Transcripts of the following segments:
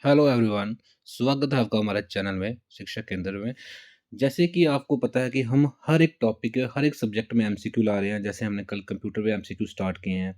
Hello everyone. स्वागत है आपका हमारे चैनल में शिक्षा केंद्र में। जैसे कि आपको पता है कि हम हर एक टॉपिक हर एक सब्जेक्ट में एमसीक्यू ला रहे हैं। जैसे हमने कल कंप्यूटर पे एमसीक्यू स्टार्ट किए हैं,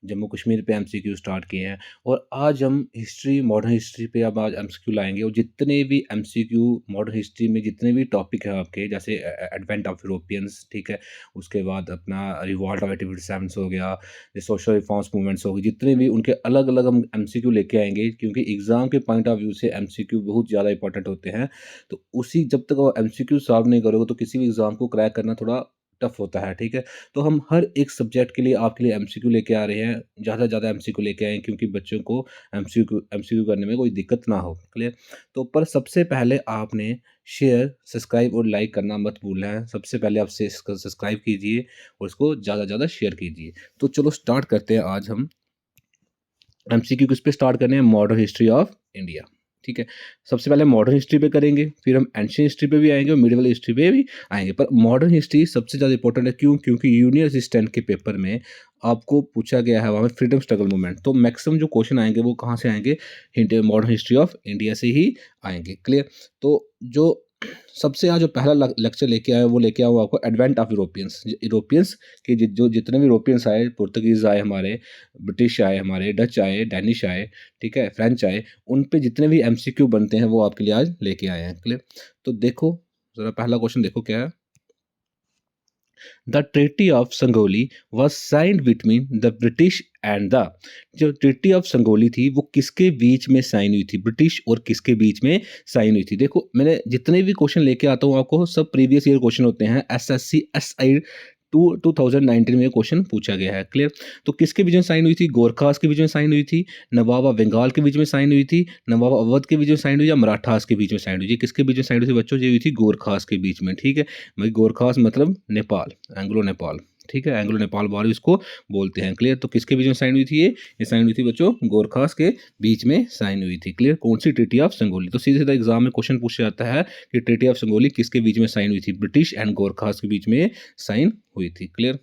जम्मू कश्मीर पे एमसीक्यू स्टार्ट किए हैं और आज हम हिस्ट्री मॉडर्न हिस्ट्री पे अब आज एमसीक्यू लाएंगे। और जितने भी एमसीक्यू मॉडर्न हिस्ट्री में जितने भी टॉपिक हैं आपके, जैसे एडवेंट ऑफ यूरोपियंस, ठीक है, उसके बाद अपना रिवॉल्ट ऑफ 1857 हो गया, ये सोशल रिफॉर्म्स मूवमेंट्स हो गई, जितने भी उनके अलग अलग हम एमसीक्यू लेके आएंगे क्योंकि एग्जाम के पॉइंट ऑफ व्यू से एमसीक्यू बहुत ज़्यादा इंपॉर्टेंट होते हैं। तो उसी जब तक आप एमसीक्यू सॉल्व नहीं करोगे तो किसी भी एग्ज़ाम को क्रैक करना थोड़ा टफ होता है, ठीक है? तो हम हर एक सब्जेक्ट के लिए आपके लिए एमसीक्यू लेके आ रहे हैं, ज़्यादा से ज़्यादा एमसीक्यू लेके आए हैं क्योंकि बच्चों को एमसीक्यू करने में कोई दिक्कत ना हो, क्लियर? तो पर सबसे पहले आपने शेयर, सब्सक्राइब और लाइक करना मत भूलना है। सबसे पहले आप सब्सक्राइब कीजिए और इसको ज़्यादा से ज़्यादा शेयर कीजिए। तो चलो स्टार्ट करते हैं। आज हम एमसीक्यू किस पे स्टार्ट करने हैं? मॉडर्न हिस्ट्री ऑफ इंडिया, ठीक है। सबसे पहले मॉडर्न हिस्ट्री पे करेंगे, फिर हम एंशियंट हिस्ट्री पे भी आएंगे और मिडिवल हिस्ट्री पे भी आएंगे। पर मॉडर्न हिस्ट्री सबसे ज़्यादा इंपॉर्टेंट है। क्यों? क्योंकि यूनियन असिस्टेंट के पेपर में आपको पूछा गया है वहाँ में फ्रीडम स्ट्रगल मूवमेंट। तो मैक्सिमम जो क्वेश्चन आएंगे वो कहाँ से आएंगे? मॉडर्न हिस्ट्री ऑफ इंडिया से ही आएंगे, क्लियर? तो जो सबसे आज जो पहला लेक्चर लेके आया वो लेके आया वो आपको एडवेंट ऑफ यूरोपियंस। यूरोपियंस के जो जितने भी यूरोपियंस आए, पुर्तगीज आए हमारे, ब्रिटिश आए हमारे, डच आए, डैनिश आए, ठीक है, फ्रेंच आए, उन पे जितने भी एमसीक्यू बनते हैं वो आपके लिए आज लेके आए हैं, क्लियर? तो देखो, ज़रा पहला क्वेश्चन देखो क्या है। The treaty of Sangolli was signed between the British and the, जो ट्रीटी ऑफ संगोली थी वो किसके बीच में साइन हुई थी? ब्रिटिश और किसके बीच में साइन हुई थी? देखो, मैंने जितने भी क्वेश्चन लेके आता हूँ आपको सब प्रीवियस ईयर क्वेश्चन होते हैं। एसएससी एसआई 2019 में क्वेश्चन पूछा गया है, क्लियर? तो किसके बीच में साइन हुई थी? गोरखास के बीच में साइन हुई थी, नवाबा बंगाल के बीच में साइन हुई थी, नवाबा अवध के बीच में साइन हुई, या मराठास के बीच में साइन हुई? किसके बीच में साइन हुई थी बच्चों? ये हुई थी गोरखास के बीच में, ठीक है। भाई गोरखास मतलब नेपाल, एंग्लो नेपाल, ठीक है, एंग्लो नेपाल वॉर इसको बोलते हैं, क्लियर? तो किसके बीच में साइन हुई थी? ये साइन हुई थी बच्चों गोरखास के बीच में साइन हुई थी, क्लियर? कौन सी? Treaty of Sangolli. तो सीधे सीधा एग्जाम में क्वेश्चन पूछा जाता है कि ट्रीटी ऑफ संगोली किसके बीच में साइन हुई थी? ब्रिटिश एंड गोरखास के बीच में साइन हुई थी, क्लियर?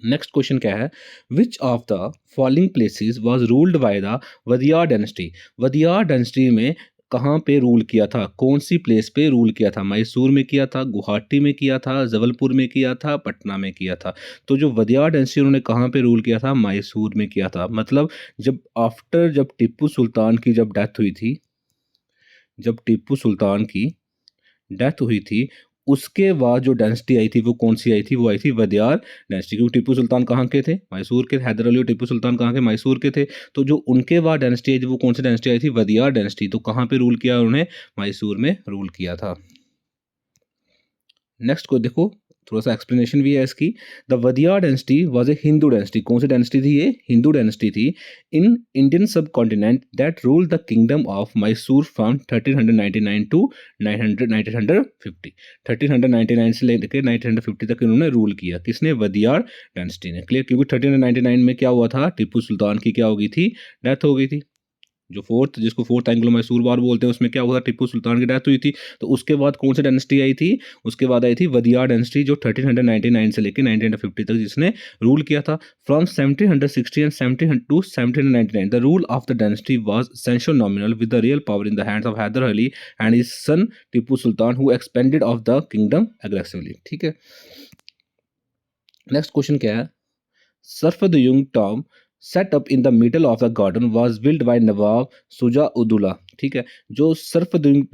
नेक्स्ट क्वेश्चन क्या है? Which of the following places was ruled by the Wadiyar dynasty? Wadiyar dynasty में कहाँ पे रूल किया था? कौन सी प्लेस पे रूल किया था? मैसूर में किया था, गुवाहाटी में किया था, जबलपुर में किया था, पटना में किया था? तो जो वदियार डायनेस्टी उन्होंने कहाँ पे रूल किया था? मैसूर में किया था। मतलब जब टीपू सुल्तान की जब डेथ हुई थी, जब टीपू सुल्तान की डेथ हुई थी, उसके बाद जो डायनेस्टी आई थी वो कौन-सी आई थी? वो आई थी वदियार डायनेस्टी। क्योंकि टीपू सुल्तान कहाँ के थे? मैसूर के। हैदर अली और टीपू सुल्तान कहाँ के? मैसूर के थे। तो जो उनके बाद डायनेस्टी आई थी वो कौन-सी डायनेस्टी आई थी? वदियार डायनेस्टी। तो कहाँ पे रूल किया उन्होंने? मैसूर में रूल किया था। नेक्स्ट को देखो, थोड़ा-सा एक्सप्लेनेशन भी है इसकी। The Wadiyar dynasty was a Hindu dynasty. कौन सी डायनेस्टी थी ये? हिंदू डायनेस्टी थी। In Indian subcontinent that ruled the kingdom of Mysore from 1399 to 1950। 1399 से लेकर 1950 तक इन्होंने रूल किया। किसने? वदियार डायनेस्टी ने, क्लियर? क्योंकि 1399 में क्या हुआ था? टीपू सुल्तान की क्या हो गई थी? डेथ हो गई थी। जो जिसको फोर्थ एंग्लो मैसूर वार बोलते हैं, उसमें क्या हुआ? टीपू सुल्तान की डेथ हुई थी। तो उसके बाद कौन सी डायनेस्टी आई थी? उसके बाद आई थी वदियार डायनेस्टी, जो 1399 से लेकर 1950 तक जिसने रूल किया था। From 1760 and 1700 to 1799 the rule of the dynasty was essential nominal with the real power in the hands of Hyder Ali and his son Tipu Sultan who expanded of the kingdom aggressively, ठीक है। नेक्स्ट क्वेश्चन क्या है? Safdarjung tomb set up in the middle of the garden was build by Nawab Shuja Uddaula, ठीक है। जो सर्फदयुंग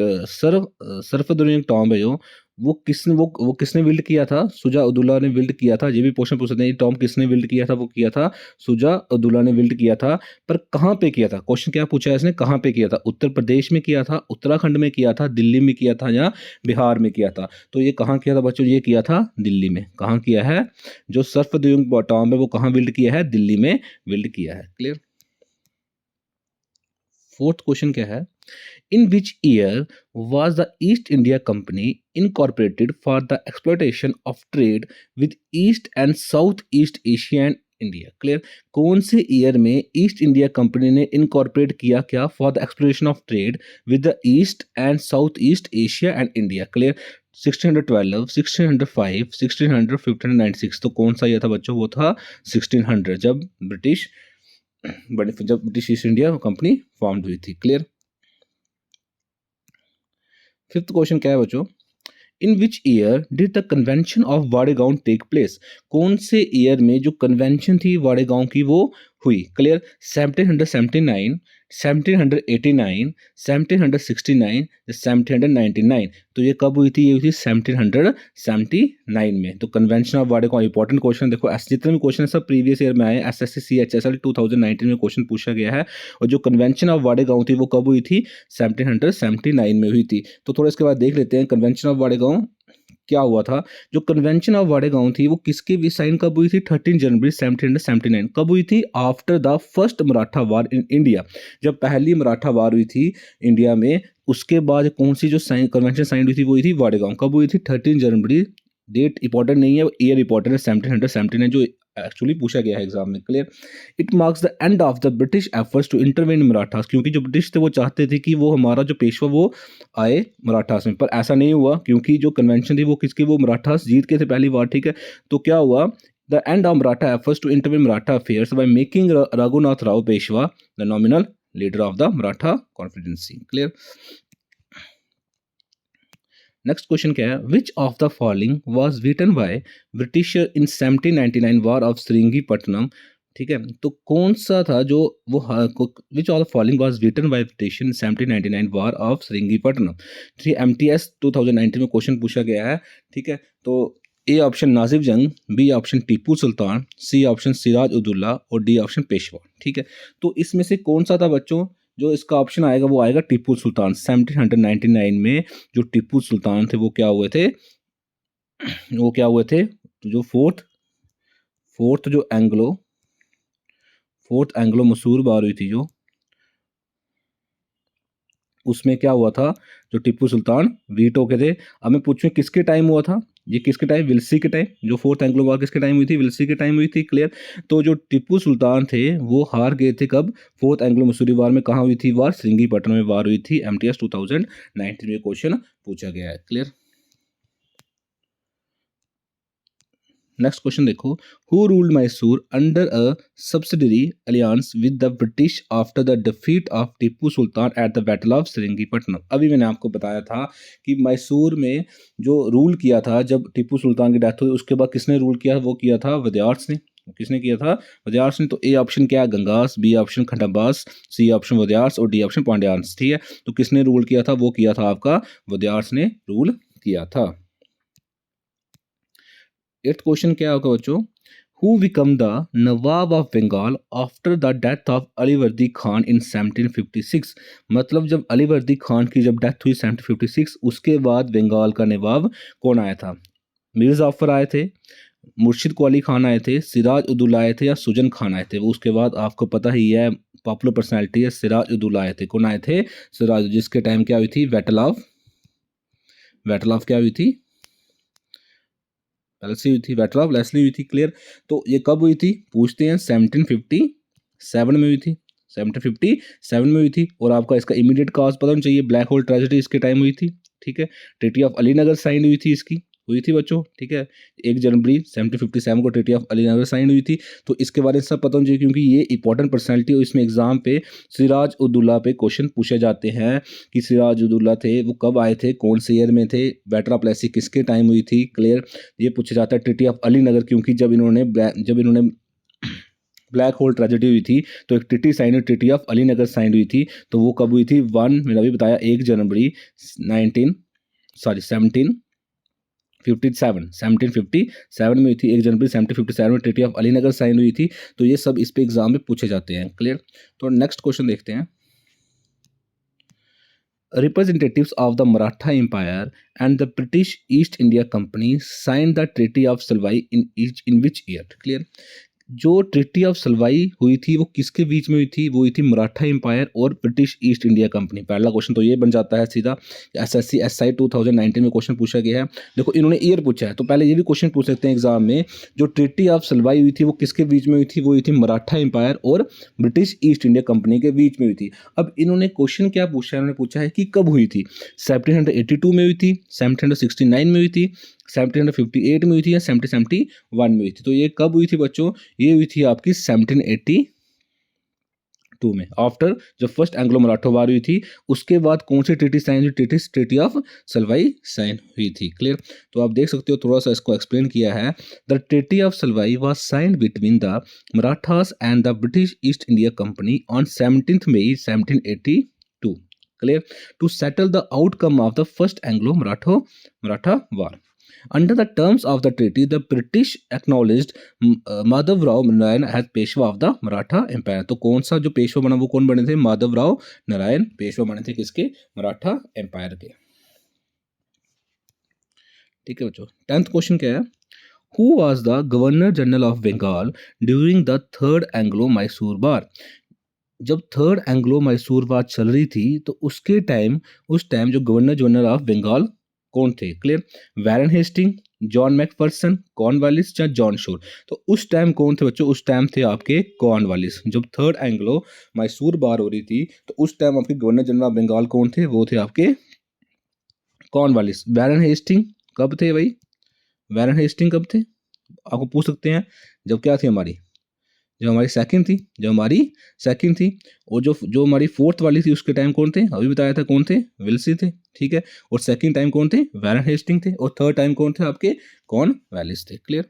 Tom है, जो वो किसने बिल्ड किया था? सुजा उदुल्ला ने बिल्ड किया था। ये भी क्वेश्चन पूछ सकते हैं, टॉम किसने बिल्ड किया था? वो किया था सुजा उदुल्ला ने बिल्ड किया था। पर कहाँ पे किया था? क्वेश्चन क्या पूछा है इसने? कहाँ पे किया था? उत्तर प्रदेश में किया था, उत्तराखंड में किया था, दिल्ली में किया था, या बिहार में किया था? तो ये कहाँ किया था बच्चों? ये किया था दिल्ली में। कहाँ किया है? जो सर्फदयुंग टॉम है वो कहाँ बिल्ड किया है? दिल्ली में बिल्ड किया है, क्लियर? फोर्थ क्वेश्चन क्या है? In which year was the East India Company incorporated for the exploitation of trade with East and Southeast Asia and India, clear? कौन से ईयर में ईस्ट इंडिया कंपनी ने इनकॉर्पोरेट किया क्या? For the exploration of trade with the east and south east Asia and India, clear? 1612, 1605, 1600, 1596। तो कौन सा year था बच्चों? वो था 1600, जब ब्रिटिश जब British East India company form हुई थी। क्लियर। फिफ्थ क्वेश्चन क्या है बच्चों, in which year did the convention of Wadgaon take place, कौन से ईयर में जो कन्वेंशन थी वाडेगांव की वो हुई। क्लियर। 1779, 1789, 1769, 1799। तो ये कब हुई थी, ये हुई थी 1779 में। तो convention of Wadegaon important question, देखो जितने भी क्वेश्चन है सब प्रीवियस ईयर में आए, एसएससी सीएचएसएल 2019 में क्वेश्चन पूछा गया है। और जो कन्वेंशन ऑफ वाडेगांव थी वो कब हुई थी, 1779 में हुई थी। तो थोड़ा इसके बाद देख लेते हैं कन्वेंशन ऑफ वाडेगांव क्या हुआ था। जो कन्वेंशन ऑफ वाडेगांव थी वो किसके भी साइन कब हुई थी, 13 जनवरी 1779। कब हुई थी, after the first Maratha war in India, जब पहली मराठा वार हुई थी इंडिया में, उसके बाद कौन सी जो साइन कन्वेंशन साइन हुई थी वो हुई थी वाडेगांव। कब हुई थी, 13 जनवरी। डेट इंपॉर्टेंट नहीं है, ईयर इंपॉर्टेंट है, 1779 जो एक्चुअली पूछा गया है एग्जाम में। Clear. It marks the end of the British efforts to intervene Marathas, क्योंकि जो ब्रिटिश थे वो चाहते थे कि वो हमारा जो पेशवा वो आए मराठास में, पर ऐसा नहीं हुआ क्योंकि जो कन्वेंशन थी वो किसकी, वो मराठास जीत के थे पहली बार। ठीक है। तो क्या हुआ, the end of Maratha efforts to intervene Maratha affairs by making Raghunath Rao Peshwa the nominal leader of the Maratha confederacy. Clear. Next question क्या है, which of the following was written by Britisher in 1799 war of Srirangapatnam. ठीक है। तो कौन सा था जो वो, which of the following was written by British in 1799 war of Srirangapatnam. ठीक है, एमटीएस 2019 में क्वेश्चन पूछा गया है। ठीक है। तो ए ऑप्शन नाजिब जंग, B option Tipu Sultan, C option Siraj ud-Daula और डी ऑप्शन पेशवा। ठीक है। तो इसमें से कौन सा था बच्चों, जो इसका ऑप्शन आएगा वो आएगा टीपू सुल्तान। 1799 में जो टीपू सुल्तान थे वो क्या हुए थे, वो क्या हुए थे, जो फोर्थ फोर्थ एंग्लो मसूर वार हुई थी जो, उसमें क्या हुआ था, जो टीपू सुल्तान वीटो के थे। अब मैं पूछूं किसके टाइम हुआ था, ये किसके टाइम, विल्सी के टाइम। जो फोर्थ एंग्लो वार किसके टाइम हुई थी, विल्सी के टाइम हुई थी। क्लियर। तो जो टीपू सुल्तान थे वो हार गए थे कब, फोर्थ एंग्लो मसूरी वार में। कहाँ हुई थी वार, श्रीरंगपट्टनम में वार हुई थी। एमटीएस 2019 में क्वेश्चन पूछा गया है। क्लियर। नेक्स्ट क्वेश्चन देखो, who ruled Mysore under a subsidiary alliance with the British after the defeat of Tipu Sultan at the battle of Srirangapatnam. अभी मैंने आपको बताया था कि मैसूर में जो रूल किया था जब टीपू सुल्तान की डेथ हुई, उसके बाद किसने रूल किया, वो किया था वदयार्स ने। किसने किया था, वदयार्स ने। तो ए ऑप्शन क्या है, Gangas, B option खंडब्बास, C option वदयार्स और डी ऑप्शन पांड्यार्स। ठीक है। तो किसने रूल किया था, वो किया था आपका वदयार्स ने रूल किया था। एट्थ क्वेश्चन क्या होगा बच्चों, who become the Nawab of Bengal after the death of Alivardi Khan in 1756। मतलब जब अलीवर्दी खान की जब डेथ हुई 1756, उसके बाद बंगाल का नवाब कौन आया था। मीर जाफर आए थे, मुर्शिद कुली खान आए थे, सिराज उद्दौला आए थे या सुजन खान आए थे। वो उसके बाद आपको पता ही है, पॉपुलर पर्सनैलिटी है, सिराज उद्दौला आए थे। कौन आए थे, सिराज, जिसके टाइम क्या हुई थी, बैटल ऑफ क्या हुई थी, लेस्ली हुई थी, बैटल ऑफ लेस्ली हुई थी। क्लियर। तो ये कब हुई थी, पूछते हैं, 1757 में हुई थी। 1757 में हुई थी। और आपका इसका इमीडिएट काज पता होना चाहिए, ब्लैक होल ट्रेजेडी इसके टाइम हुई थी। ठीक है। ट्रीटी ऑफ अलीनगर साइन हुई थी, इसकी हुई थी बच्चों। ठीक है। 1 जनवरी 1757 को ट्रीटी ऑफ अलीनगर साइन हुई थी। तो इसके बारे में सब पता होना चाहिए क्योंकि ये इंपॉर्टेंट पर्सनैलिटी और इसमें एग्जाम पे सिराज उद्दौला पे क्वेश्चन पूछे जाते हैं कि सिराज उद्दौला थे वो कब आए थे, कौन से ईयर में थे, बैटल ऑफ प्लेसी किसके टाइम हुई थी। क्लियर। ये पूछा जाता है ट्रीटी ऑफ अलीनगर, क्योंकि जब इन्होंने ब्लैक होल ट्रेजेडी हुई थी तो एक ट्रीटी साइन हुई, ट्रीटी ऑफ अलीनगर साइन हुई थी। तो वो कब हुई थी, मैंने अभी बताया 1 जनवरी 1757 में हुई थी। 1 जनवरी 1757 में ट्रीटी ऑफ अलीनगर साइन हुई थी। तो ये सब इस पे एग्जाम में पूछे जाते हैं। क्लियर। तो नेक्स्ट क्वेश्चन देखते हैं, representatives of the Maratha Empire and the British East India Company signed the Treaty of Salwai in which year? Clear. जो ट्रिटी ऑफ सलवाई हुई थी वो किसके बीच में हुई थी, वो हुई थी मराठा एम्पायर और ब्रिटिश ईस्ट इंडिया कंपनी। पहला क्वेश्चन तो ये बन जाता है सीधा, एसएससी एसआई 2019 में क्वेश्चन पूछा गया है। देखो इन्होंने ईयर पूछा है तो पहले ये भी क्वेश्चन पूछ सकते हैं एग्जाम में, जो ट्रिटी ऑफ सलवाई हुई थी वो किसके बीच में हुई थी, वो हुई थी मराठा एम्पायर और ब्रिटिश ईस्ट इंडिया कंपनी के बीच में हुई थी। अब इन्होंने क्वेश्चन क्या पूछा है, इन्होंने पूछा है कि कब हुई थी, 1782 में हुई थी, 1769 में हुई थी, 1758 में हुई थी या 1771 में हुई थी। तो ये कब हुई थी बच्चों, ये हुई थी आपकी 1780 टू में। आफ्टर जब फर्स्ट एंग्लो मराठा वार हुई थी, उसके बाद कौन सी ट्रीटी साइन हुई? ट्रीटी ऑफ सलवाई साइन हुई थी। क्लियर? तो आप देख सकते हो, थोड़ा सा इसको एक्सप्लेन किया है। The treaty of Salbai was signed between the Marathas and the British East India company on 17 May 1782। Clear? To settle the outcome of the first Anglo Maratha war. Under the terms of the treaty, the British acknowledged Madhavrao Narayan as Peshwa of the Maratha empire. तो कौन सा जो पेशवा बना वो कौन बने थे? माधवराव नारायण पेशवा बने थे किसके? मराठा एम्पायर के। ठीक है बच्चों, 10th क्वेश्चन क्या है? Who was the Governor General of Bengal during the third Anglo Mysore war? जब थर्ड एंग्लो मैसूर वार चल रही थी तो उस टाइम जो गवर्नर जनरल ऑफ बंगाल कौन थे? Clear? Warren Hasting, John Macpherson, Cornwallis या जॉन शोर? तो उस टाइम कौन थे बच्चों? उस टाइम थे आपके कॉर्नवालिस। जब थर्ड एंग्लो मैसूर वार हो रही थी तो उस टाइम आपके गवर्नर जनरल ऑफ बंगाल कौन थे? वो थे आपके कॉर्नवालिस। वैरन हेस्टिंग कब थे भाई? वैरन हेस्टिंग कब थे? आपको पूछ सकते हैं। जब क्या थी हमारी? जब हमारी सेकंड थी। और जो हमारी फोर्थ वाली थी उसके टाइम कौन थे? अभी बताया था कौन थे? विल्सी थे। ठीक है? और सेकंड टाइम कौन थे? वैरन हेस्टिंग थे। और थर्ड टाइम कौन थे आपके? कॉर्नवालिस थे। Clear?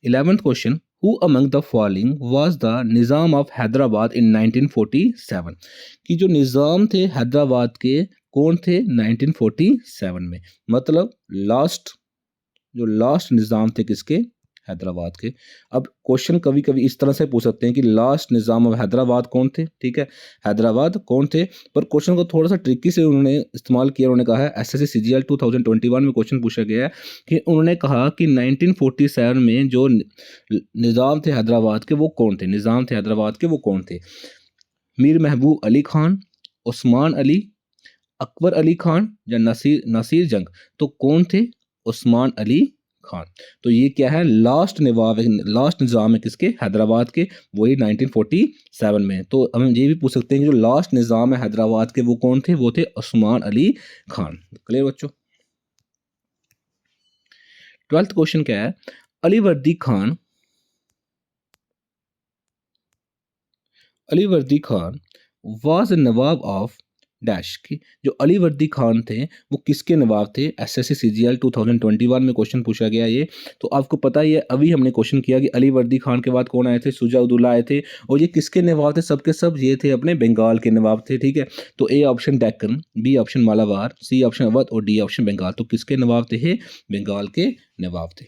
11th question, who among the following was the Nizam of Hyderabad in 1947? कि जो निजाम थे हैदराबाद के कौन थे 1947 में? मतलब लास्ट निज़ाम थे किसके? हैदराबाद के। अब क्वेश्चन कभी कभी इस तरह से पूछ सकते हैं कि लास्ट निज़ाम ऑफ हैदराबाद कौन थे? ठीक है, हैदराबाद कौन थे? पर क्वेश्चन को थोड़ा सा ट्रिकी से उन्होंने इस्तेमाल किया। उन्होंने कहा है एसएससी सीजीएल 2021 में क्वेश्चन पूछा गया है कि उन्होंने कहा कि 1947 में जो निज़ाम थे हैदराबाद के वो कौन थे? निज़ाम थे हैदराबाद के वो कौन थे? मीर महबूब अली खान, उस्मान अली, अकबर अली खान या नसीर जंग? तो कौन थे? उस्मान अली खान। तो ये क्या है? लास्ट निज़ाम है किसके? हैदराबाद के। वही 1947 में। तो हम ये भी पूछ सकते हैं कि जो लास्ट निज़ाम है हैदराबाद के वो कौन थे? वो थे उस्मान अली खान। क्लियर बच्चों? 12th क्वेश्चन क्या है? अली वर्दी Khan was Nawab of dash की। जो अली वर्दी खान थे वो किसके नवाब थे? एसएससी सीजीएल 2021 में क्वेश्चन पूछा गया ये। तो आपको पता ही है, अभी हमने क्वेश्चन किया कि अली वर्दी खान के बाद कौन आए थे? शुजा-उद-दौला आए थे। और ये किसके नवाब थे? सबके सब ये थे अपने बंगाल के नवाब थे। ठीक है, तो A option Deccan, B option Malabar, C option Awadh और डी ऑप्शन बंगाल। तो किसके नवाब थे? बंगाल के नवाब थे।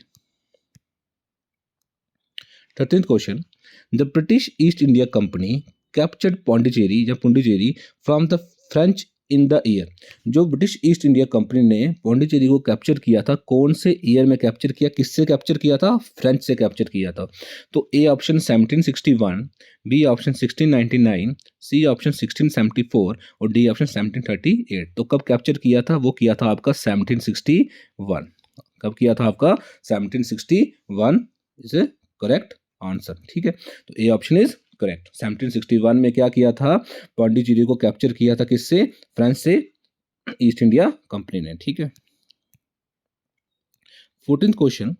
13th question, the British East India company captured Pondicherry from the French in the year. जो ब्रिटिश ईस्ट इंडिया कंपनी ने पौंडीचेरी को कैप्चर किया था, कौन से ईयर में कैप्चर किया? किससे कैप्चर किया था? फ्रेंच से कैप्चर किया था। तो A option 1761, B option 1699, C option 1674 और डी ऑप्शन 1738। तो कब कैप्चर किया था? वो किया था आपका 1761। कब किया था आपका? 1761 इज करेक्ट आंसर। ठीक है, तो ए ऑप्शन इज करेक्ट। 1761 में क्या किया था? पौंडीचेरी को कैप्चर किया था किससे? फ्रांस से ईस्ट इंडिया कंपनी ने। ठीक है। 14th question,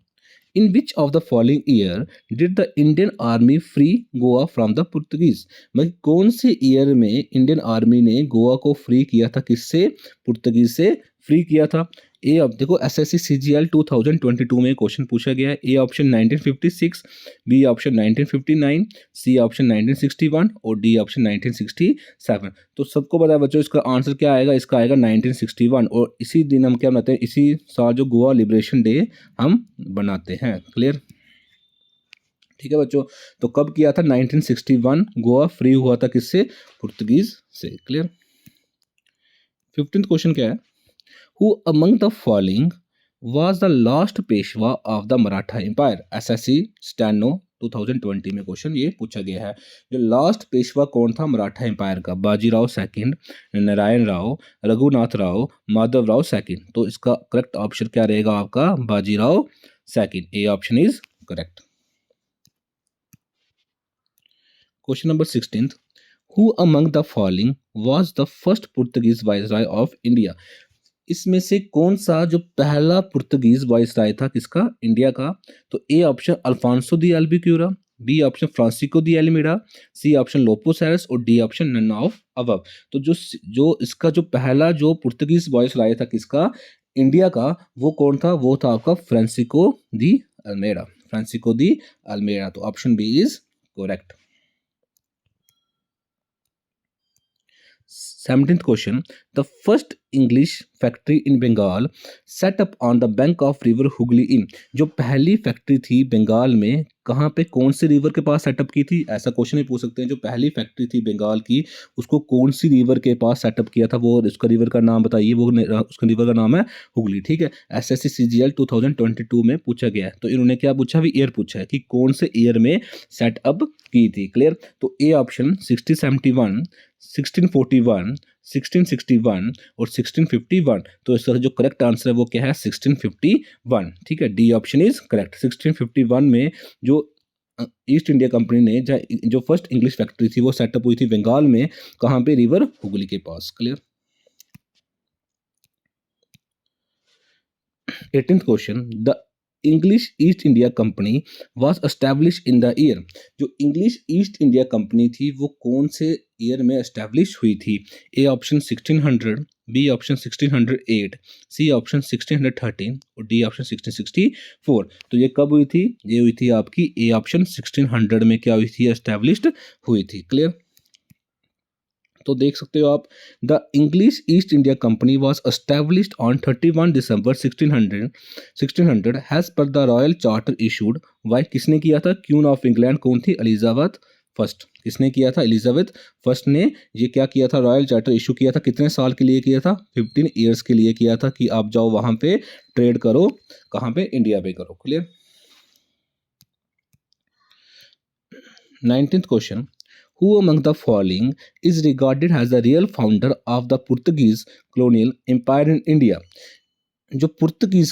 in which of the following year did the Indian army free Goa from the Portuguese? मतलब कौन से ईयर में इंडियन आर्मी ने गोवा को फ्री किया था? किससे? पुर्तगीज से फ्री किया था। ए अब देखो एसएससी सीजीएल 2022 में क्वेश्चन पूछा गया है। A option 1956, B option 1959, C option 1961 और डी ऑप्शन 1967। तो सबको पता है बच्चों इसका आंसर क्या आएगा? इसका आएगा 1961। और इसी दिन हम क्या बनाते हैं? इसी साल जो गोवा लिबरेशन डे हम बनाते हैं। क्लियर? ठीक है बच्चों, तो कब किया था? 1961 गोवा फ्री हुआ था किससे? पुर्तगीज से। क्लियर? 15th क्वेश्चन क्या है? Who among the following was the last Peshwa of the Maratha Empire? SSC steno 2020 में क्वेश्चन ये पूछा गया है। जो लास्ट पेशवा कौन था मराठा एम्पायर का? Bajirao second, Narayan Rao, Raghunath Rao, Madhav Rao second. तो इसका करेक्ट ऑप्शन क्या रहेगा आपका? Bajirao second. A option is correct. Question number 16th, who among the following was the first Portuguese viceroy of India? इसमें से कौन सा जो पहला पुर्तगीज वाइसराय था किसका? इंडिया का। तो A option Alphonso de Albuquerque, B option Francisco de Almeida, C option Lopo Soares और D option none of above. तो जो इसका जो पहला जो पुर्तगीज वायसराय था किसका, इंडिया का, वो कौन था, वो था आपका Francisco de Almeida, Francisco de Almeida. तो option B is correct. 17th question. The first English factory in Bengal set up on the bank of river Hooghly in। जो पहली फैक्ट्री थी बंगाल में, कहाँ पे, कौन सी रिवर के पास सेटअप की थी, ऐसा क्वेश्चन ही पूछ सकते हैं। जो पहली फैक्ट्री थी बंगाल की, उसको कौन सी रिवर के पास सेटअप किया था, वो उसका रिवर का नाम बताइए। वो उसका रिवर का नाम है हुगली, ठीक है। एसएससी सीजीएल 2022 में पूछा गया है। तो इन्होंने क्या पूछा, भी ईयर पूछा है कि कौन से ईयर में सेटअप की थी। क्लियर। तो ए ऑप्शन 1671, 1641, 1661 और 1651। तो इसका जो करेक्ट आंसर है वो क्या है, 1651, ठीक है। D option is correct. 1651 में जो ईस्ट इंडिया कंपनी ने जो फर्स्ट इंग्लिश फैक्ट्री थी वो सेटअप हुई थी बंगाल में, कहाँ पे, रिवर हुगली के पास। Clear. 18th question. The English East India company was establish in the year. जो इंग्लिश ईस्ट इंडिया कंपनी थी वो कौन से ईयर में एस्टैब्लिश हुई थी। A option 1600, B option 1608, C option 1613 और डी ऑप्शन 1664। तो ये कब हुई थी, ये हुई थी आपकी ए ऑप्शन 1600 में क्या हुई थी, एस्टैब्लिश्ड हुई थी। क्लियर। तो देख सकते हो आप, the English East India company was established on 31 December 1600 has per the royal charter issued by. किसने किया था, क्वीन ऑफ इंग्लैंड कौन थी, एलिजाबेथ फर्स्ट। किसने किया था, एलिजाबेथ फर्स्ट ने ये क्या किया था, रॉयल चार्टर इशू किया था। कितने साल के लिए किया था, 15 ईयर्स के लिए किया था, कि आप जाओ वहां पे ट्रेड करो, कहां पे, इंडिया पे करो। Clear. 19th question. Who among the following is regarded as the real founder of the Portuguese colonial empire in India? जो पुर्तगीज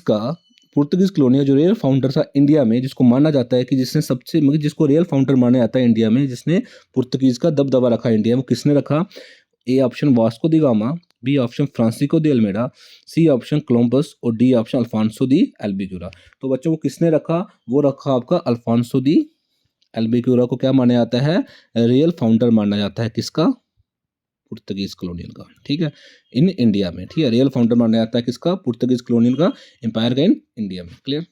कॉलोनी जो रियल फाउंडर था इंडिया में, जिसको माना जाता है कि जिसने सबसे, मतलब जिसको रियल फाउंडर माना जाता है इंडिया में, जिसने पुर्तगीज का दबदबा रखा इंडिया में, वो किसने रखा। A option Vasco da Gama, B option Francisco de Almeida, C option Columbus और D option Alphonso de Albuquerque. तो बच्चों को किसने रखा, वो रखा आपका अल्फांसो दी एल्बिक्यूरा को क्या माना जाता है, रियल फाउंडर माना जाता है किसका, पुर्तगीज कॉलोनियल का, ठीक है, इन इंडिया में। ठीक है, रियल फाउंडर माना जाता है किसका, पुर्तगीज कॉलोनियल का, एम्पायर का इन इंडिया में। क्लियर।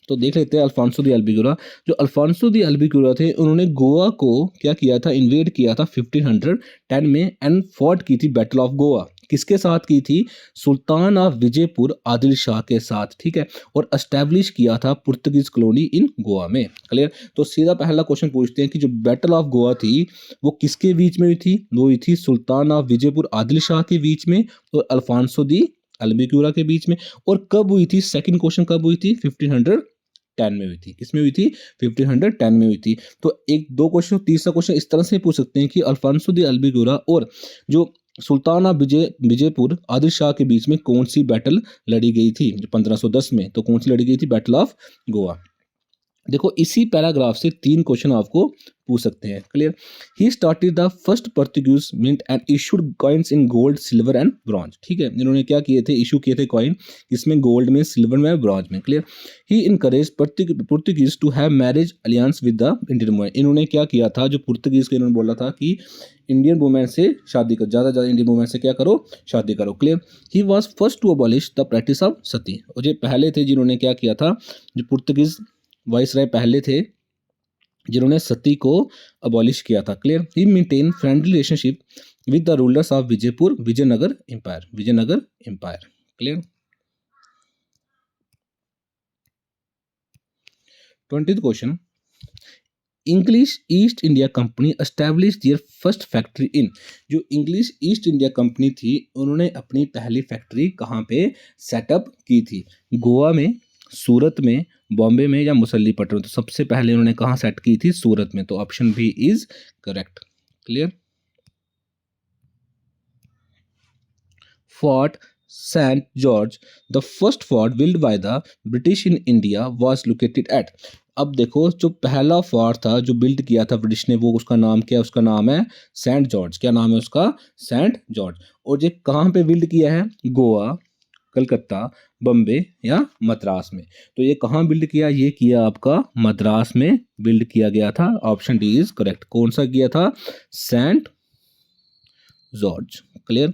तो देख लेते हैं अल्फांसो दी एल्बिक्यूरा। जो अल्फांसो दी एल्बिक्यूरा थे, उन्होंने गोवा को क्या किया था, इन्वेड किया था 1510 में एंड फॉट की थी बैटल ऑफ गोवा। किसके साथ की थी, सुल्तान ऑफ विजयपुर आदिल शाह के साथ। ठीक है, और एस्टैब्लिश किया था पुर्तगीज कॉलोनी इन गोवा में। क्लियर। तो सीधा पहला क्वेश्चन पूछते हैं कि जो बैटल ऑफ गोवा थी वो किसके बीच में हुई थी, वो हुई थी सुल्तान ऑफ विजयपुर आदिल शाह के बीच में और अल्फांसो दी एल्बिक्यूरा के बीच में। और कब हुई थी, सेकंड क्वेश्चन कब हुई थी, 1510 में हुई थी। किसमें हुई थी, 1510 में हुई थी। तो एक दो क्वेश्चन, तीसरा क्वेश्चन इस तरह से पूछ सकते हैं कि अल्फांसो दी एल्बिक्यूरा और जो सुल्तान ऑफ विजयपुर आदिल शाह के बीच में कौन सी बैटल लड़ी गई थी, जो 1510 में, तो कौन सी लड़ी गई थी, बैटल ऑफ गोवा। देखो इसी पैराग्राफ से तीन क्वेश्चन आपको पूछ सकते हैं। Clear. He started the first Portuguese mint and issued coins in gold, silver and bronze. ठीक है, इन्होंने क्या किए थे, इशू किए थे कॉइन, इसमें गोल्ड में, सिल्वर में, ब्रॉन्ज में। Clear. He encourage Portuguese to have marriage alliance with the Indian women. इन्होंने क्या किया था, जो पुर्तगीज के, इन्होंने बोला था कि इंडियन वुमेन से शादी कर, ज़्यादा ज़्यादा इंडियन वुमेन से क्या करो, शादी करो। Clear. He was first to abolish the practice of sati. और ये पहले थे जिन्होंने क्या किया था, जो पुर्तगीज वाइसराय पहले थे जिन्होंने सती को अबॉलिश किया था। Clear. He maintain friendly relationship with the rulers of Vijayapur, Vijayanagar empire, Vijayanagar empire. Clear. 20th question. English East India Company establish their first factory in. जो इंग्लिश ईस्ट इंडिया कंपनी थी, उन्होंने अपनी पहली फैक्ट्री कहाँ पे सेटअप की थी, गोवा में, सूरत में, बॉम्बे में या मुसल्लीपट्टनम। तो सबसे पहले उन्होंने कहाँ सेट की थी, सूरत में। तो option B is correct. Clear. Fort Saint George, the first fort build by the British in India was located at. अब देखो जो पहला फोर्ट था जो बिल्ड किया था ब्रिटिश ने, वो उसका नाम क्या है, उसका नाम है सेंट जॉर्ज। क्या नाम है उसका, सेंट जॉर्ज। और ये कहाँ पे बिल्ड किया है, गोवा, कलकत्ता, बम्बे या मद्रास में। तो ये कहाँ बिल्ड किया? ये किया आपका मद्रास में बिल्ड किया गया था। Option D is correct. कौन सा किया था? Saint George. क्लियर,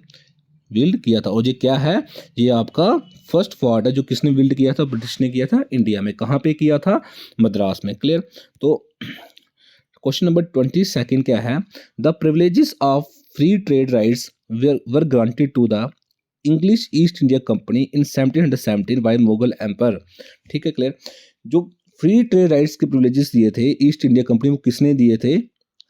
बिल्ड किया था। और ये क्या है? ये आपका फर्स्ट फोर्ट है जो किसने बिल्ड किया था? ब्रिटिश ने किया था इंडिया में। कहाँ पे किया था? मद्रास में। क्लियर। तो क्वेश्चन नंबर 22 क्या है? The privileges of free trade rights were granted to the English East India Company in 1717 by Mughal emperor. ठीक है, क्लियर। जो फ्री ट्रेड राइट्स के प्रिविलेजेस दिए थे ईस्ट इंडिया कंपनी को किसने दिए थे?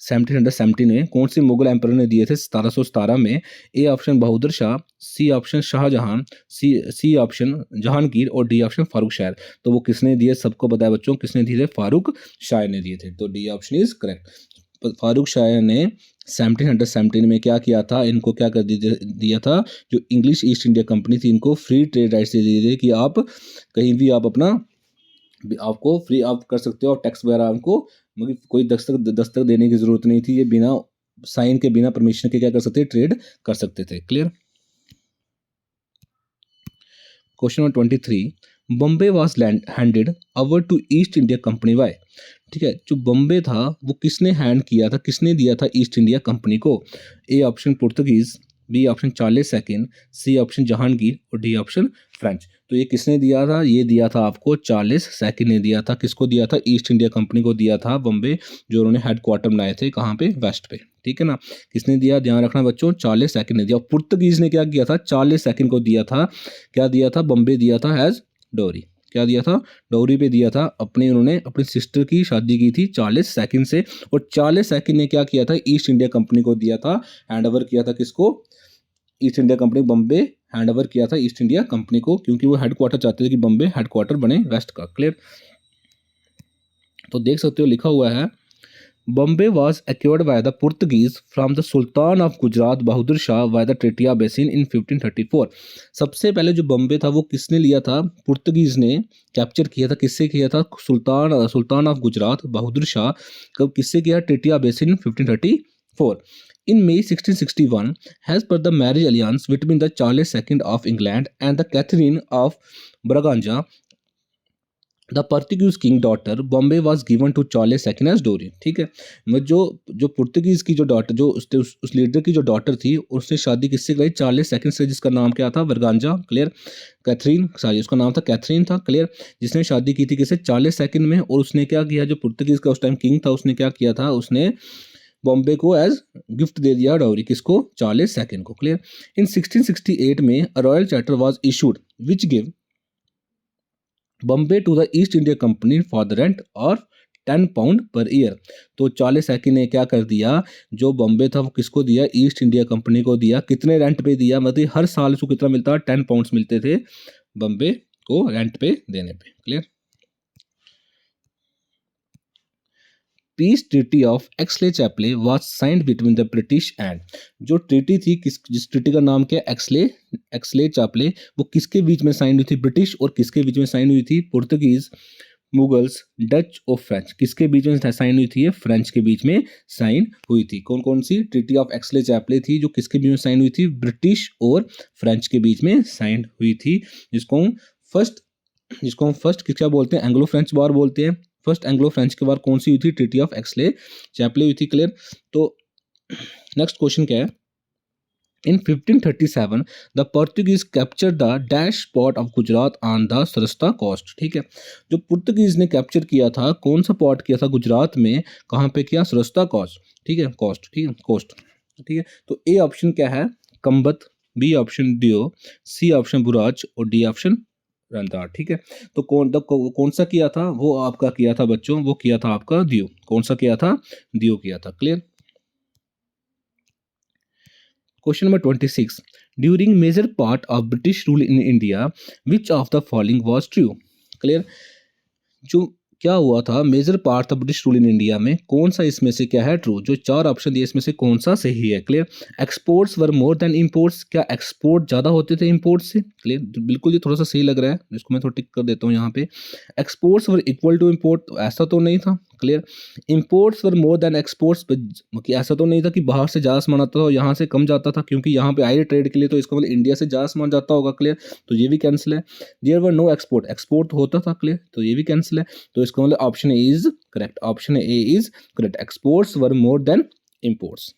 1717 में। कौन से मुगल एम्पर ने दिए थे? 1717 में। A option Bahadur Shah, C option Shahjahan, C option Jahangir और डी ऑप्शन फारूक शाह। तो वो किसने दिए? सबको बताया बच्चों, किसने दिए थे? फारूक शाह ने दिए थे। तो D option is correct. Farooq Shah ने 1717 में क्या किया था? इनको क्या कर दिया था? जो इंग्लिश ईस्ट इंडिया कंपनी थी इनको फ्री ट्रेड राइट्स दे दिए थे कि आप कहीं भी आप अपना आपको फ्री आप कर सकते हो और टैक्स वगैरह उनको मतलब कोई दस्तक देने की जरूरत नहीं थी। ये बिना साइन के बिना परमिशन के क्या कर सकते? ट्रेड कर सकते थे। Clear. Question number 23, Bombay was handed over to East India Company by. ठीक है, जो बॉम्बे था वो किसने हैंड किया था, किसने दिया था ईस्ट इंडिया कंपनी को? A option Portuguese, B option Charles second, C option Jahangir और डी ऑप्शन फ्रेंच। तो ये किसने दिया था? ये दिया था आपको चार्लेस सेकंड ने दिया था। किसको दिया था? ईस्ट इंडिया कंपनी को दिया था बॉम्बे, जो उन्होंने हेडक्वार्टर बनाए थे कहाँ पे? वेस्ट पे। ठीक है ना। किसने दिया? ध्यान रखना बच्चों, चार्लेस सेकंड ने दिया। पुर्तगीज ने क्या किया था? चार्लेस सेकंड को दिया था। क्या दिया था? बॉम्बे दिया था एज डोरी। क्या दिया था? डोरी पे दिया था। उन्होंने अपनी सिस्टर की शादी की थी चार्लेस सेकंड से, और चार्लेस सेकंड ने क्या किया था? ईस्ट इंडिया कंपनी को दिया था, हैंड ओवर किया था। किसको? East India company Bombay hand over किया था ईस्ट इंडिया कंपनी को, क्योंकि वो हेडक्वार्टर चाहते थे कि बॉम्बे हेडक्वार्टर बने वेस्ट का। क्लियर। तो देख सकते हो लिखा हुआ है, Bombay was acquired by the Portuguese from the sultan of Gujarat Bahadur Shah by the treaty of Bassein in 1534। सबसे पहले जो बॉम्बे था वो किसने लिया था? पुर्तगीज ने कैप्चर किया था। किससे किया था? सुल्तान ऑफ गुजरात बहादुर शाह। कब? किससे किया? ट्रेटिया basin 1534। In May 1661, as per the marriage alliance between the Charles II of England and the Catherine of Braganza, the Portuguese king daughter Bombay was given to Charles second as dowry. ठीक है, मतलब जो Portuguese की जो daughter, जो उस leader की जो डॉटर थी, उसने शादी किससे कराई? चार्लेस सेकंड से, जिसका नाम क्या था? बरगांजा। क्लियर। कैथरीन, सॉरी उसका नाम था कैथरीन था। क्लियर। जिसने शादी की थी किससे? चार्लेस सेकंड में। और उसने क्या किया? जो पुर्तगीज का उस टाइम किंग था, उसने क्या किया था? उसने बॉम्बे को एज गिफ्ट दे दिया डाउरी। किसको? चार्लेस सेकंड को। क्लियर। इन 1668 में a royal charter was issued which give Bombay to the East India Company for the rent और 10 पाउंड पर ईयर। तो चार्लेस सेकंड ने क्या कर दिया? जो बॉम्बे था वो किसको दिया? ईस्ट इंडिया कंपनी को दिया। कितने रेंट पे दिया? मतलब हर साल उसको कितना मिलता? 10 पाउंड्स मिलते थे बॉम्बे को रेंट पे देने पे। Clear. Peace treaty of Aix-la-Chapelle was signed between the British and. जो ट्रीटी थी जिस ट्रीटी का नाम क्या? एक्सले चैपले। वो किसके बीच में साइन हुई थी? ब्रिटिश और किसके बीच में साइन हुई थी? पुर्तगीज, मुगल्स, डच और फ्रेंच। किसके बीच में साइन हुई थी? फ्रेंच के बीच में साइन हुई थी। कौन कौन सी? ट्रीटी ऑफ एक्सले चैपले थी जो किसके बीच में साइन हुई थी? ब्रिटिश और फ्रेंच के बीच में साइन हुई थी, जिसको हम फर्स्ट क्या बोलते हैं? एंग्लो फ्रेंच वॉर बोलते हैं। फर्स्ट एंग्लो फ्रेंच की वार कौन सी हुई थी? ट्रीटी ऑफ एक्सले चैपले हुई थी। क्लियर। तो नेक्स्ट क्वेश्चन क्या है? In 1537 the Portuguese capture the dash port of Gujarat on the Saurashtra coast. ठीक है, जो पुर्तगीज ने कैप्चर किया था, कौन सा पोर्ट किया था गुजरात में? कहाँ पे किया? सरस्ता कोस्ट। ठीक है, कोस्ट। ठीक है, कोस्ट। ठीक है, तो ए ऑप्शन क्या है? कंबत, बी ऑप्शन दियो, सी ऑप्शन बुराज और डी ऑप्शन रंधार। ठीक है, तो कौन सा किया था? वो आपका किया था बच्चों, वो किया था आपका दियो। कौन सा किया था? दियो किया था। Clear. Question number 26, during major part of British rule in India which of the following was true. Clear. जो क्या हुआ था major part of British rule in India में, कौन सा इसमें से क्या है ट्रू? जो चार ऑप्शन दिए इसमें से कौन सा सही है? Clear. Exports were more than imports. क्या एक्सपोर्ट ज़्यादा होते थे इंपोर्ट से? क्लियर, बिल्कुल ये थोड़ा सा सही लग रहा है, जिसको मैं थोड़ा टिक कर देता हूँ यहाँ पे। Exports were equal to import, ऐसा तो नहीं था। Clear. Imports were more than exports, कि ऐसा तो नहीं था कि बाहर से ज़्यादा सामान आता था और यहाँ से कम जाता था, क्योंकि यहाँ पे आए ट्रेड के लिए, तो इसका मतलब इंडिया से ज़्यादा सामान जाता होगा, क्लियर। तो ये भी कैंसिल है। There were no export, export तो होता था, क्लियर, तो ये भी कैंसिल है। तो इसका मतलब option A is correct, option A is correct, exports were more than imports.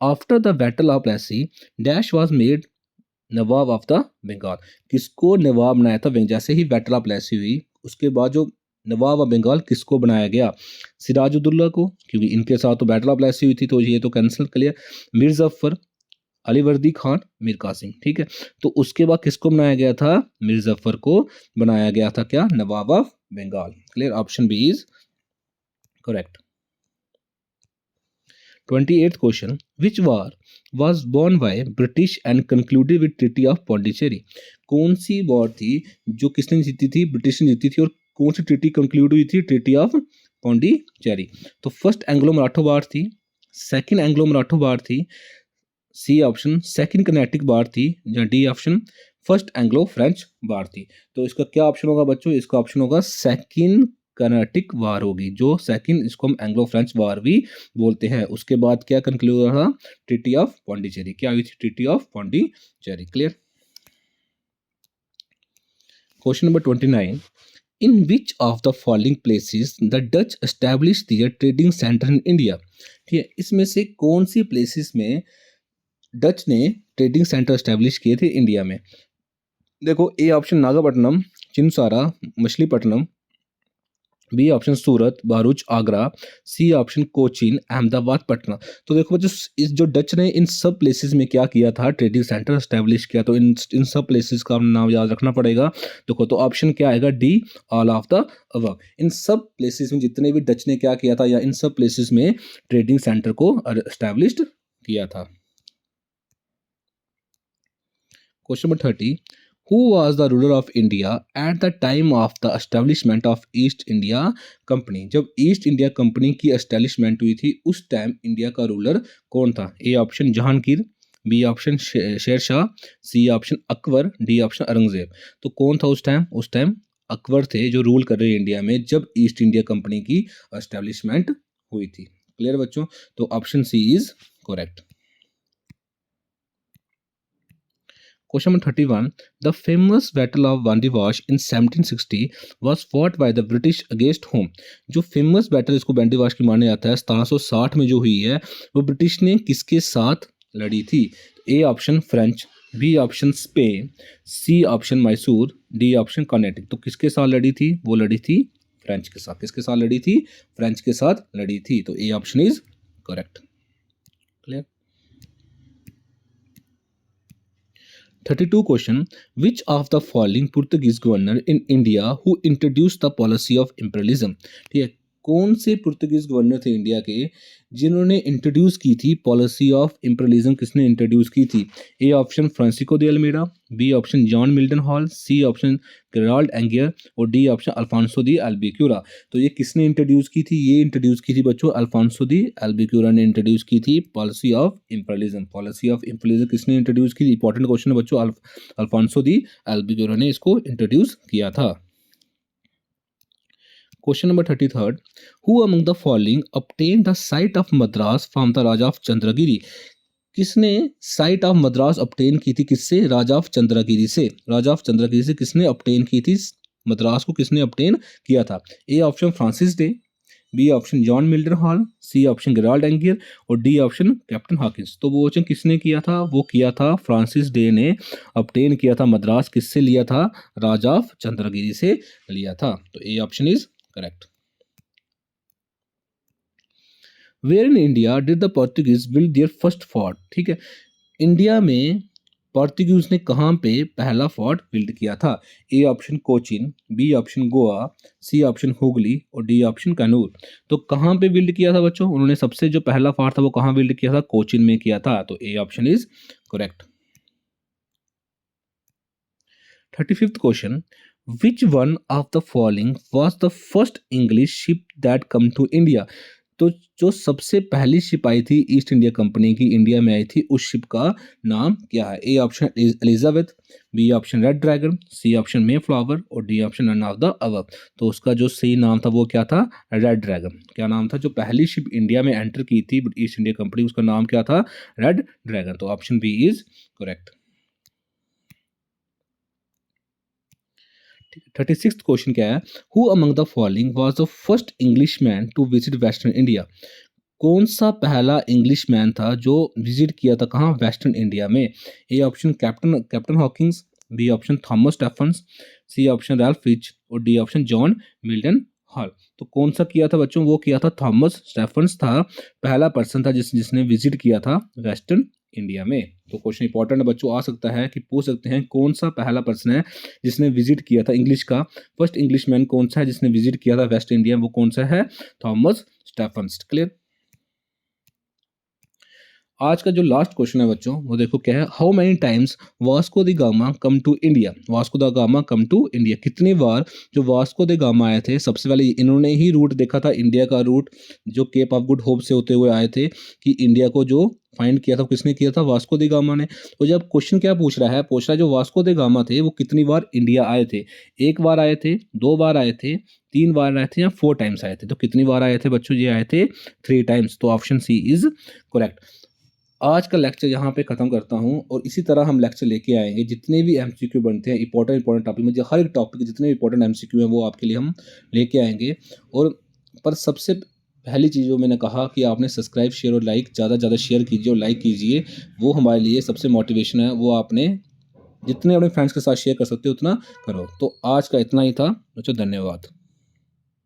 After the battle of Plassey dash was made Nawab of the Bengal, किसको नवाब बनाया था जैसे ही बैटल ऑफ प्लेसी हुई उसके बाद जो नवाब ऑफ बंगाल किसको बनाया गया, सिराजुद्दौला को, क्योंकि इनके साथ तो बैटल ऑफ प्लेसी हुई थी, तो ये तो कैंसिल, क्लियर। मीर जफर, अलीवर्दी खान, मीर कासिम, ठीक है। तो उसके बाद किसको बनाया गया था, मीर जफर को बनाया गया था क्या, Nawab of Bengal, clear. Option B is correct. 28th question, which war was won by British and concluded with Treaty of Pondicherry? कौन सी वॉर थी जो किसने जीती थी, ब्रिटिश ने जीती थी, और कौन सी ट्रीटी कंक्लूड हुई थी, ट्रीटी ऑफ पौंडीचेरी। तो फर्स्ट एंग्लो मराठो वार थी, सेकंड एंग्लो मराठो वार थी, C option second Carnatic war थी, या D option first Anglo French war थी। तो इसका क्या ऑप्शन होगा बच्चों, इसका ऑप्शन होगा सेकंड कर्नाटिक वार होगी, जो सेकंड, इसको हम एंग्लो फ्रेंच वार भी बोलते हैं। उसके बाद क्या कंक्लूड रहा, ट्रीटी ऑफ पौंडीचेरी, क्या हुई थी, treaty of Pondicherry, clear. Question number 29, in which of the following places the Dutch establish their trading centre in India, ठीक है, इसमें से कौन सी प्लेसेस में डच ने ट्रेडिंग सेंटर एस्टैब्लिश किए थे इंडिया में। देखो, A option Nagapattinam, Chinsura, Machilipatnam, B option Surat, Bharuch, Agra, C option Cochin, Ahmedabad, Patna. तो देखो बच्चों, इस जो डच ने इन सब प्लेसेस में क्या किया था, ट्रेडिंग सेंटर एस्टैब्लिश किया, तो इन सब प्लेसेस का नाम याद रखना पड़ेगा। देखो, तो ऑप्शन क्या आएगा, D, all of the above. इन सब प्लेसेस में जितने भी डच ने क्या किया था, या इन सब प्लेसेस में ट्रेडिंग सेंटर को एस्टैब्लिश्ड किया था। Question number 30, who was the ruler of India at the time of the establishment of East India Company? जब ईस्ट इंडिया कंपनी की एस्टेब्लिशमेंट हुई थी उस टाइम इंडिया का रूलर कौन था। A option Jahangir, B option Sher Shah, C option Akbar, D option Aurangzeb. तो कौन था उस टाइम अकबर थे जो रूल कर रहे इंडिया में जब ईस्ट इंडिया कंपनी की एस्टेब्लिशमेंट हुई थी, क्लियर बच्चों। तो option C is correct. Question number 31. The famous Battle of Vandivash in 1760 was fought by the British against whom? जो फेमस बैटल इसको बैंडीवाश की माना जाता है 1760 में जो हुई है, वो ब्रिटिश ने किसके साथ लड़ी थी। A option French, B option Spain, C option Mysore, D option Karnataka. तो किसके साथ लड़ी थी, वो लड़ी थी फ्रेंच के साथ। किसके साथ लड़ी थी, फ्रेंच के साथ लड़ी थी। तो A option is correct, clear. 32 question, which of the following Portuguese governor in India who introduced the policy of imperialism? ठीक है, कौन से पुर्तगीज गवर्नर थे इंडिया के जिन्होंने इंट्रोड्यूस की थी पॉलिसी ऑफ इंपीरियलिज्म, किसने इंट्रोड्यूस की थी। A option Francisco de Almeida, B option John Mildenhall, C option Gerald Aungier, और D option Alphonso de Albuquerque. तो ये किसने इंट्रोड्यूस की थी, ये इंट्रोड्यूस की थी बच्चों अल्फांसो दी अल्बुक्यूरा ने इंट्रोड्यूस की थी policy of imperialism. Policy of imperialism किसने इंट्रोड्यूस की थी, इंपॉर्टेंट क्वेश्चन है बच्चों, अल्फांसो दी अल्बुक्यूरा ने इसको इंट्रोड्यूस किया था। Question number 33. Who among the following obtained the site of Madras from the Raja of Chandragiri? किसने साइट ऑफ मद्रास ऑब्टेन की थी, किससे, राजा ऑफ चंद्रगिरी से। राजा ऑफ चंद्रगिरी से किसने ऑब्टेन की थी मद्रास को, किसने ऑब्टेन किया था। A option Francis Day, B option John Mildenhall, C option Gerald Aungier, और डी ऑप्शन कैप्टन हॉकिंस। तो वो क्वेश्चन किसने किया था, वो किया था फ्रांसिस डे ने ऑब्टेन किया था मद्रास, किससे लिया था, राजा ऑफ चंद्रगिरी से लिया था। तो A option is correct. Where in India did the Portuguese build their first fort, ठीक है, इंडिया में पोर्तुगीज ने कहाँ पे पहला फोर्ट बिल्ड किया था। A option Cochin, B option Goa, C option Hooghly, और डी ऑप्शन कनूर। तो कहाँ पे बिल्ड किया था बच्चों, उन्होंने सबसे जो पहला फोर्ट था वो कहाँ बिल्ड किया था, कोचिन में किया था। तो A option is correct. 35th question, which one of the following was the first English ship that come to India? तो जो सबसे पहली शिप आई थी ईस्ट इंडिया कंपनी की, इंडिया में आई थी, उस शिप का नाम क्या है? A option Elizabeth, B option Red Dragon, C option Mayflower और D option none of the above. तो उसका जो सही नाम था वो क्या था? Red Dragon. क्या नाम था? जो पहली शिप इंडिया में एंटर की थी ईस्ट इंडिया कंपनी, उसका नाम क्या था? Red Dragon. तो option B is correct. 36th question क्या है? Who among the following was the first English man to visit western India? कौन सा पहला इंग्लिश मैन था जो विजिट किया था कहाँ? वेस्टर्न इंडिया में। A option captain captain Hawkins, B option Thomas Stephens, C option Ralph Fitch और D option John Mildenhall. तो कौन सा किया था बच्चों? वो किया था थॉमस स्टेफन्स था, पहला पर्सन था जिसने विजिट किया था वेस्टर्न इंडिया में। तो क्वेश्चन इंपॉर्टेंट है बच्चों, आ सकता है कि पूछ सकते हैं कौन सा पहला पर्सन है जिसने विजिट किया था इंग्लिश का, फर्स्ट इंग्लिश मैन कौन सा है जिसने विजिट किया था वेस्ट इंडिया, वो कौन सा है? Thomas Stefan's. क्लियर। आज का जो लास्ट क्वेश्चन है बच्चों वो देखो क्या है? How many times Vasco da Gama come to India? Vasco da Gama come to India, कितनी बार जो वास्को द गामा आए थे, सबसे पहले इन्होंने ही रूट देखा था, इंडिया का रूट जो केप ऑफ गुड होप से होते हुए आए थे, कि इंडिया को जो फाइंड किया था किसने किया था? वास्को द गामा ने। तो जब क्वेश्चन क्या पूछ रहा है? पूछ रहा है जो वास्को द गामा थे वो कितनी बार इंडिया आए थे? एक बार आए थे, दो बार आए थे, तीन बार आए थे या फोर टाइम्स आए थे? तो कितनी बार आए थे बच्चों? ये आए थे थ्री टाइम्स। तो ऑप्शन सी इज करेक्ट। आज का लेक्चर यहाँ पे ख़त्म करता हूँ और इसी तरह हम लेक्चर लेके आएंगे, जितने भी एमसीक्यू बनते हैं इंपॉर्टेंट टॉपिक में, जो हर एक टॉपिक के जितने भी इंपॉर्टेंट एमसीक्यू हैं वो आपके लिए हम लेके आएंगे। और पर सबसे पहली चीज़ जो मैंने कहा कि आपने सब्सक्राइब शेयर और लाइक ज़्यादा से ज़्यादा शेयर कीजिए और लाइक कीजिए, वो हमारे लिए सबसे मोटिवेशन है। वो आपने जितने अपने फ्रेंड्स के साथ शेयर कर सकते हो उतना करो। तो आज का इतना ही था बच्चों, धन्यवाद।